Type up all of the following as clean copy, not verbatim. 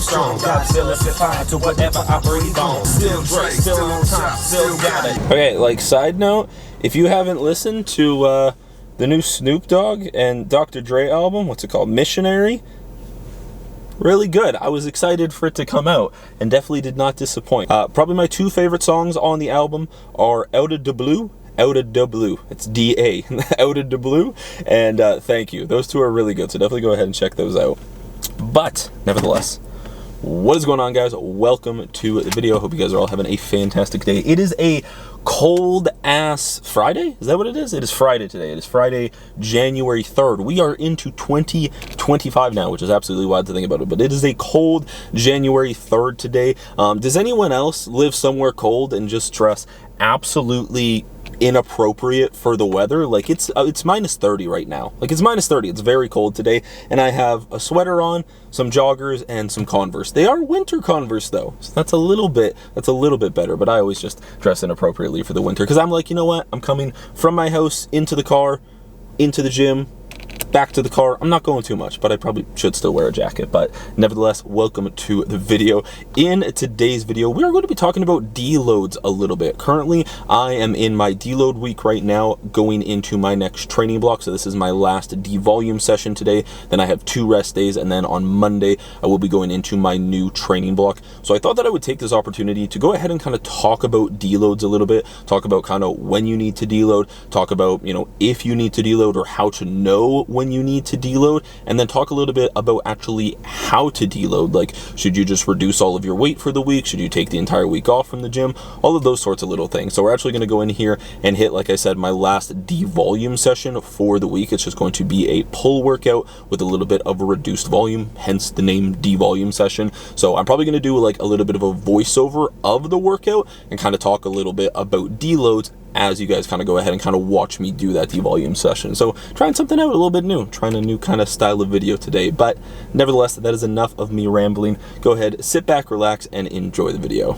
strong. Godzilla set fire to whatever I breathe on. Still Dre, still on top, still got it. Okay, like side note, if you haven't listened to the new Snoop Dogg and Dr. Dre album, what's it called? Missionary? Really good. I was excited for it to come out and definitely did not disappoint. Probably my two favorite songs on the album are Out of the Blue. It's D-A. Out of the Blue. And Thank You. Those two are really good, so definitely go ahead and check those out. But, nevertheless, what is going on, guys? Welcome to the video. Hope you guys are all having a fantastic day. It is a cold-ass Friday? Is that what it is? It is Friday today. It is Friday, January 3rd. We are into 2025 now, which is absolutely wild to think about it. But it is a cold January 3rd today. Does anyone else live somewhere cold and just dress absolutely inappropriate for the weather? Like it's minus 30 right now. Like it's minus 30. It's very cold today, and I have a sweater on, some joggers, and some Converse. They are winter Converse though, so that's a little bit better. But I always just dress inappropriately for the winter because I'm like, you know what? I'm coming from my house into the car, into the gym, back to the car. I'm not going too much, but I probably should still wear a jacket. But nevertheless, welcome to the video. In today's video, we are going to be talking about deloads a little bit. Currently, I am in my deload week right now, going into my next training block. So this is my last devolume session today. Then I have 2 rest days, and then on Monday, I will be going into my new training block. So I thought that I would take this opportunity to go ahead and kind of talk about deloads a little bit, talk about kind of when you need to deload, talk about, you know, if you need to deload or how to know when you need to deload, and then talk a little bit about actually how to deload. Like, should you just reduce all of your weight for the week? Should you take the entire week off from the gym? All of those sorts of little things. So we're actually going to go in here and hit, like I said, my last devolume session for the week. It's just going to be a pull workout with a little bit of a reduced volume, hence the name devolume session. So I'm probably going to do like a little bit of a voiceover of the workout and kind of talk a little bit about deloads as you guys kind of go ahead and kind of watch me do that devolume session. So trying something out a little bit new, trying a new kind of style of video today. But nevertheless, that is enough of me rambling. Go ahead, sit back, relax, and enjoy the video.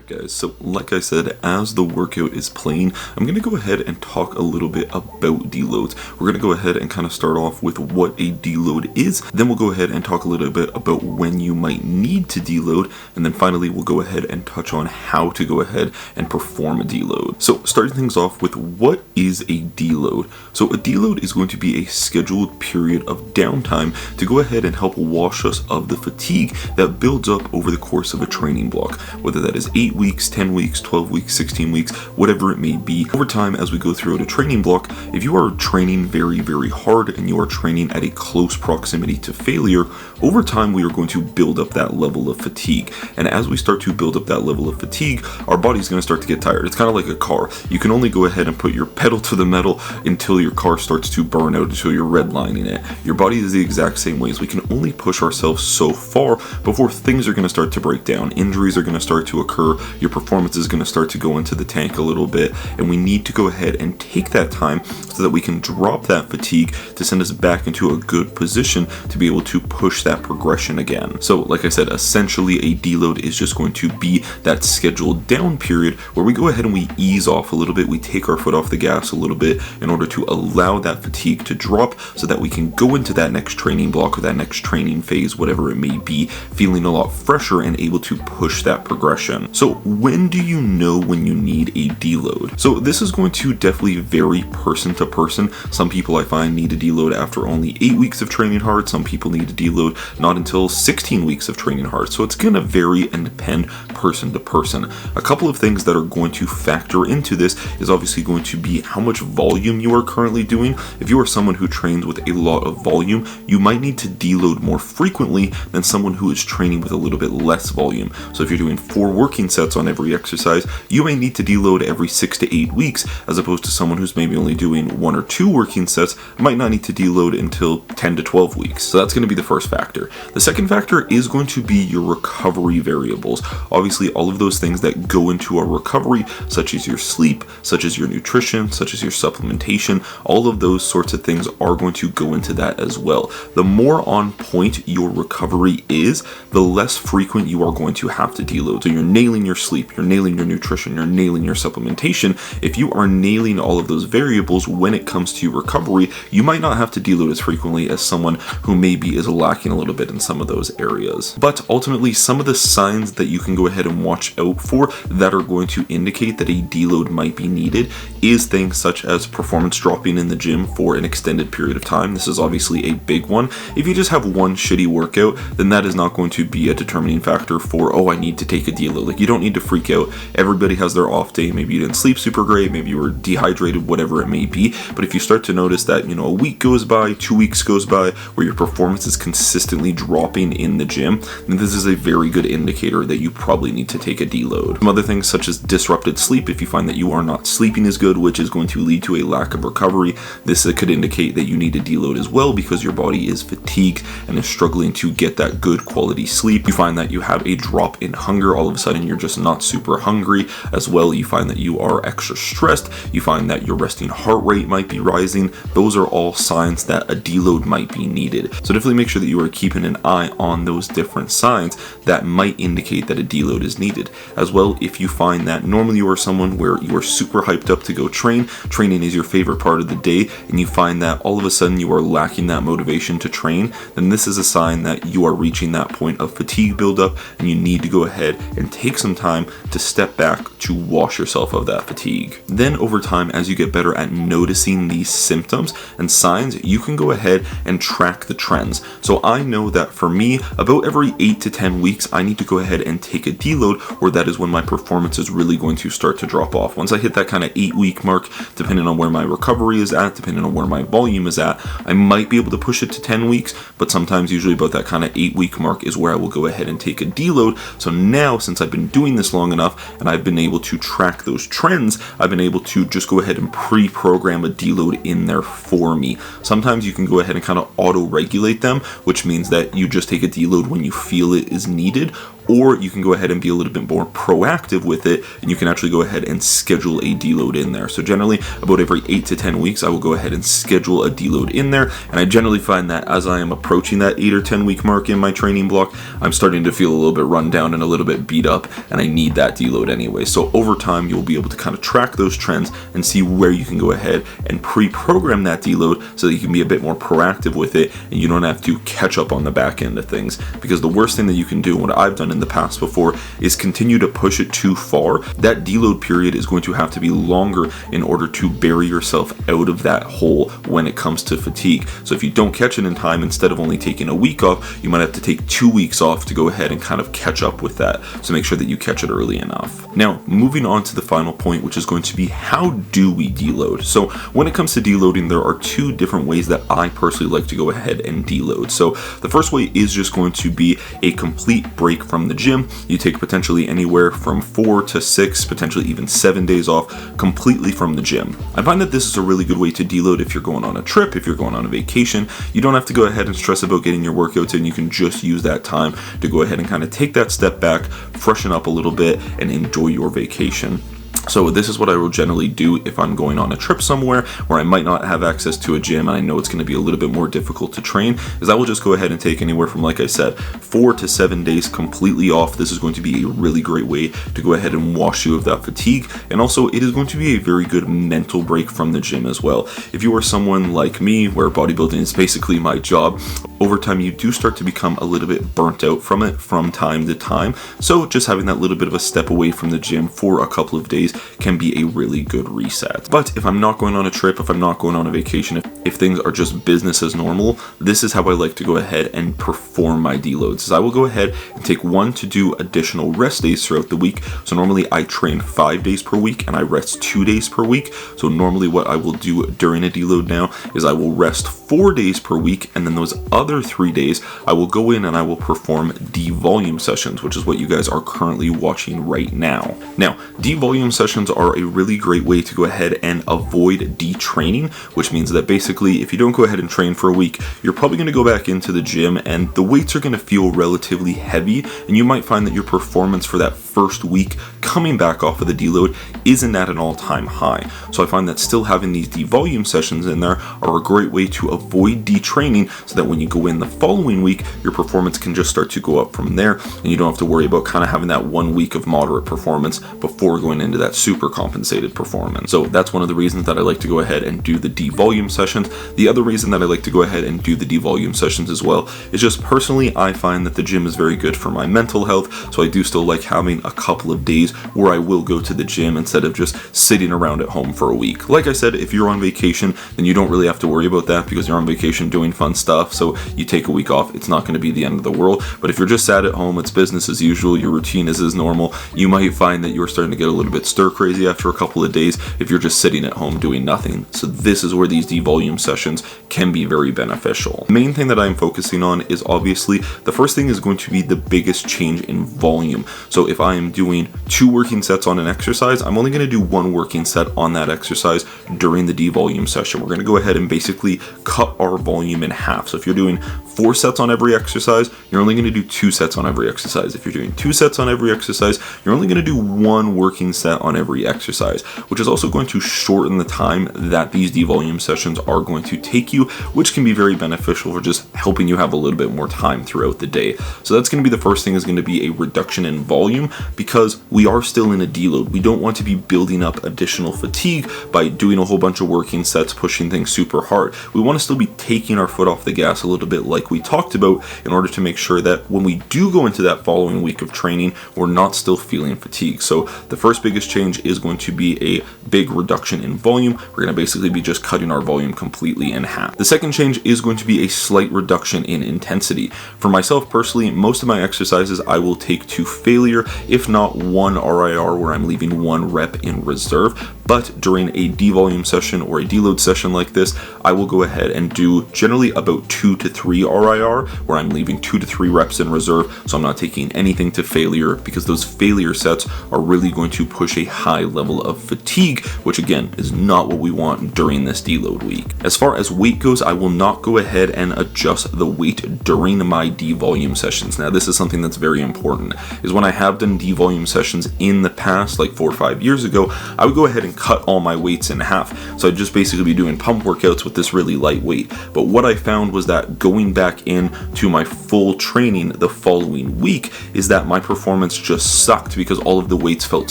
Guys, so like I said, as the workout is playing, I'm going to go ahead and talk a little bit about deloads. We're going to go ahead and kind of start off with what a deload is, then we'll go ahead and talk a little bit about when you might need to deload, and then finally we'll go ahead and touch on how to go ahead and perform a deload. So starting things off with, what is a deload? So a deload is going to be a scheduled period of downtime to go ahead and help wash us of the fatigue that builds up over the course of a training block, whether that is 8 weeks, 10 weeks, 12 weeks, 16 weeks, whatever it may be. Over time, as we go throughout a training block, if you are training very, very hard and you are training at a close proximity to failure, over time we are going to build up that level of fatigue. And as we start to build up that level of fatigue, our body's going to start to get tired. It's kind of like a car. You can only go ahead and put your pedal to the metal until your car starts to burn out, until you're redlining it. Your body is the exact same way. We can only push ourselves so far before things are going to start to break down. Injuries are going to start to occur. Your performance is going to start to go into the tank a little bit, and we need to go ahead and take that time so that we can drop that fatigue to send us back into a good position to be able to push that progression again. So like I said, essentially a deload is just going to be that scheduled down period where we go ahead and we ease off a little bit, we take our foot off the gas a little bit in order to allow that fatigue to drop so that we can go into that next training block or that next training phase, whatever it may be, feeling a lot fresher and able to push that progression. So when do you know when you need a deload? So this is going to definitely vary person to person. Some people I find need a deload after only 8 weeks of training hard. Some people need a deload not until 16 weeks of training hard. So it's going to vary and depend person to person. A couple of things that are going to factor into this is obviously going to be how much volume you are currently doing. If you are someone who trains with a lot of volume, you might need to deload more frequently than someone who is training with a little bit less volume. So if you're doing 4 working sets sets on every exercise, you may need to deload every 6 to 8 weeks, as opposed to someone who's maybe only doing 1 or 2 working sets might not need to deload until 10 to 12 weeks. So that's going to be the first factor. The second factor is going to be your recovery variables. Obviously, all of those things that go into a recovery, such as your sleep, such as your nutrition, such as your supplementation, all of those sorts of things are going to go into that as well. The more on point your recovery is, the less frequent you are going to have to deload. So you're nailing your sleep, you're nailing your nutrition, you're nailing your supplementation. If you are nailing all of those variables when it comes to recovery, you might not have to deload as frequently as someone who maybe is lacking a little bit in some of those areas. But ultimately, some of the signs that you can go ahead and watch out for that are going to indicate that a deload might be needed is things such as performance dropping in the gym for an extended period of time. This is obviously a big one. If you just have one shitty workout, then that is not going to be a determining factor for, oh, I need to take a deload. Like, you don't need to freak out. Everybody has their off day. Maybe you didn't sleep super great, maybe you were dehydrated, whatever it may be. But if you start to notice that, a week goes by, 2 weeks goes by, where your performance is consistently dropping in the gym, then this is a very good indicator that you probably need to take a deload. Some other things such as disrupted sleep. If you find that you are not sleeping as good, which is going to lead to a lack of recovery, this could indicate that you need to deload as well, because your body is fatigued and is struggling to get that good quality sleep. You find that you have a drop in hunger. All of a sudden, you're just not super hungry as well. You find that you are extra stressed. You find that your resting heart rate might be rising. Those are all signs that a deload might be needed. So definitely make sure that you are keeping an eye on those different signs that might indicate that a deload is needed. As well, if you find that normally you are someone where you are super hyped up to go training is your favorite part of the day, and you find that all of a sudden you are lacking that motivation to train, then this is a sign that you are reaching that point of fatigue buildup, and you need to go ahead and take some time to step back to wash yourself of that fatigue. Then over time, as you get better at noticing these symptoms and signs, you can go ahead and track the trends. So I know that for me, about every 8 to 10 weeks, I need to go ahead and take a deload, where that is when my performance is really going to start to drop off. Once I hit that kind of 8-week mark, depending on where my recovery is at, depending on where my volume is at, I might be able to push it to 10 weeks, but sometimes usually about that kind of 8-week mark is where I will go ahead and take a deload. So now, since I've been doing this long enough and I've been able to track those trends, I've been able to just go ahead and pre-program a deload in there for me. Sometimes you can go ahead and kind of auto-regulate them, which means that you just take a deload when you feel it is needed, or you can go ahead and be a little bit more proactive with it, and you can actually go ahead and schedule a deload in there. So generally, about every 8 to 10 weeks, I will go ahead and schedule a deload in there, and I generally find that as I am approaching that 8 or 10 week mark in my training block, I'm starting to feel a little bit run down and a little bit beat up, and I need that deload anyway. So over time, you'll be able to kind of track those trends and see where you can go ahead and pre-program that deload so that you can be a bit more proactive with it, and you don't have to catch up on the back end of things. Because the worst thing that you can do, and what I've done in the past before, is continue to push it too far. That deload period is going to have to be longer in order to bury yourself out of that hole when it comes to fatigue. So if you don't catch it in time, instead of only taking a week off, you might have to take 2 weeks off to go ahead and kind of catch up with that. So make sure that you catch it early enough. Now, moving on to the final point, which is going to be, how do we deload? So when it comes to deloading, there are 2 different ways that I personally like to go ahead and deload. So the first way is just going to be a complete break from the gym. You take potentially anywhere from 4 to 6, potentially even 7 days off completely from the gym. I find that this is a really good way to deload if you're going on a trip, if you're going on a vacation. You don't have to go ahead and stress about getting your workouts in. You can just use that time to go ahead and kind of take that step back, freshen up a little bit, and enjoy your vacation. So this is what I will generally do if I'm going on a trip somewhere where I might not have access to a gym and I know it's going to be a little bit more difficult to train, is I will just go ahead and take anywhere from, like I said, 4 to 7 days completely off. This is going to be a really great way to go ahead and wash you of that fatigue, and also it is going to be a very good mental break from the gym as well. If you are someone like me, where bodybuilding is basically my job, over time you do start to become a little bit burnt out from it from time to time. So just having that little bit of a step away from the gym for a couple of days can be a really good reset. But if I'm not going on a trip, if I'm not going on a vacation, if things are just business as normal, this is how I like to go ahead and perform my deloads. Is I will go ahead and take 1 to 2 additional rest days throughout the week. So normally I train 5 days per week and I rest 2 days per week. So normally what I will do during a deload now is I will rest 4 days per week, and then those other 3 days I will go in and I will perform devolume sessions, which is what you guys are currently watching right now. Now, devolume sessions are a really great way to go ahead and avoid detraining, which means that basically if you don't go ahead and train for a week, you're probably going to go back into the gym and the weights are going to feel relatively heavy, and you might find that your performance for that first week coming back off of the deload isn't at an all-time high. So I find that still having these devolume sessions in there are a great way to avoid detraining, so that when you go in the following week, your performance can just start to go up from there, and you don't have to worry about kind of having that 1 week of moderate performance before going into that super compensated performance. So that's one of the reasons that I like to go ahead and do the devolume sessions. The other reason that I like to go ahead and do the devolume sessions as well is just personally I find that the gym is very good for my mental health, so I do still like having a couple of days where I will go to the gym instead of just sitting around at home for a week. Like I said, if you're on vacation, then you don't really have to worry about that because you're on vacation doing fun stuff, so you take a week off, it's not going to be the end of the world. But if you're just sat at home, it's business as usual, your routine is as normal, you might find that you're starting to get a little bit stir crazy after a couple of days if you're just sitting at home doing nothing. So this is where these devolume sessions can be very beneficial. The main thing that I'm focusing on is obviously the first thing is going to be the biggest change in volume. So if I am doing 2 working sets on an exercise, I'm only going to do 1 working set on that exercise during the devolume session. We're going to go ahead and basically cut our volume in half. So if you're doing 4 sets on every exercise, you're only going to do 2 sets on every exercise. If you're doing 2 sets on every exercise, you're only going to do 1 working set on every exercise, which is also going to shorten the time that these devolume sessions are going to take you, which can be very beneficial for just helping you have a little bit more time throughout the day. So that's going to be the first thing, is going to be a reduction in volume, because we are still in a deload. We don't want to be building up additional fatigue by doing a whole bunch of working sets, pushing things super hard. We want to still be taking our foot off the gas a little bit, like we talked about, in order to make sure that when we do go into that following week of training, we're not still feeling fatigued. So the first biggest change is going to be a big reduction in volume. We're going to basically be just cutting our volume completely in half. The second change is going to be a slight reduction in intensity. For myself personally, most of my exercises I will take to failure, if not 1 RIR, where I'm leaving 1 rep in reserve. But during a devolume session or a deload session like this, I will go ahead and do generally about 2 to 3 RIR, where I'm leaving 2 to 3 reps in reserve, so I'm not taking anything to failure, because those failure sets are really going to push a high level of fatigue, which again is not what we want during this deload week. As far as weight goes, I will not go ahead and adjust the weight during my devolume sessions. Now this is something that's very important, is when I have done devolume sessions in the past, like 4 or 5 years ago, I would go ahead and cut all my weights in half. So I'd just basically be doing pump workouts with this really light weight. But what I found was that going back in to my full training the following week is that my performance just sucked, because all of the weights felt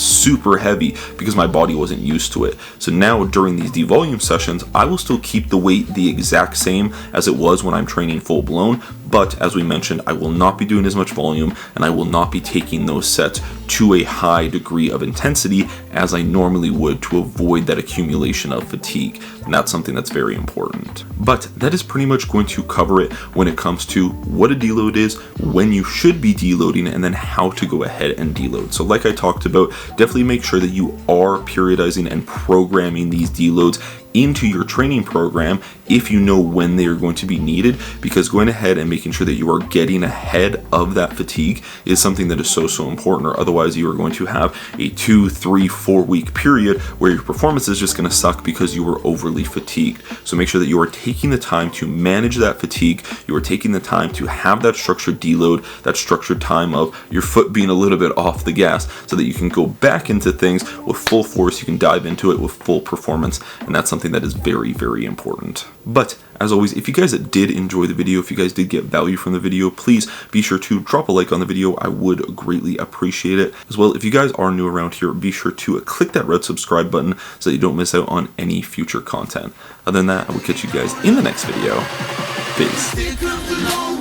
super heavy because my body wasn't used to it. So now during these devolume sessions, I will still keep the weight the exact same as it was when I'm training full blown, but as we mentioned, I will not be doing as much volume, and I will not be taking those sets to a high degree of intensity as I normally would, to avoid that accumulation of fatigue. And that's something that's very important. But that is pretty much going to cover it when it comes to what a deload is, when you should be deloading, and then how to go ahead and deload. So like I talked about, definitely make sure that you are periodizing and programming these deloads into your training program if you know when they are going to be needed, because going ahead and making sure that you are getting ahead of that fatigue is something that is so important, or otherwise you are going to have a 2, 3, 4 week period where your performance is just going to suck because you were overly fatigued. So make sure that you are taking the time to manage that fatigue, you are taking the time to have that structured deload, that structured time of your foot being a little bit off the gas, so that you can go back into things with full force, you can dive into it with full performance, and that's something that is very important. But as always, if you guys did enjoy the video, if you guys did get value from the video, please be sure to drop a like on the video. I would greatly appreciate it. As well, if you guys are new around here, be sure to click that red subscribe button so that you don't miss out on any future content. Other than that, I will catch you guys in the next video. Peace.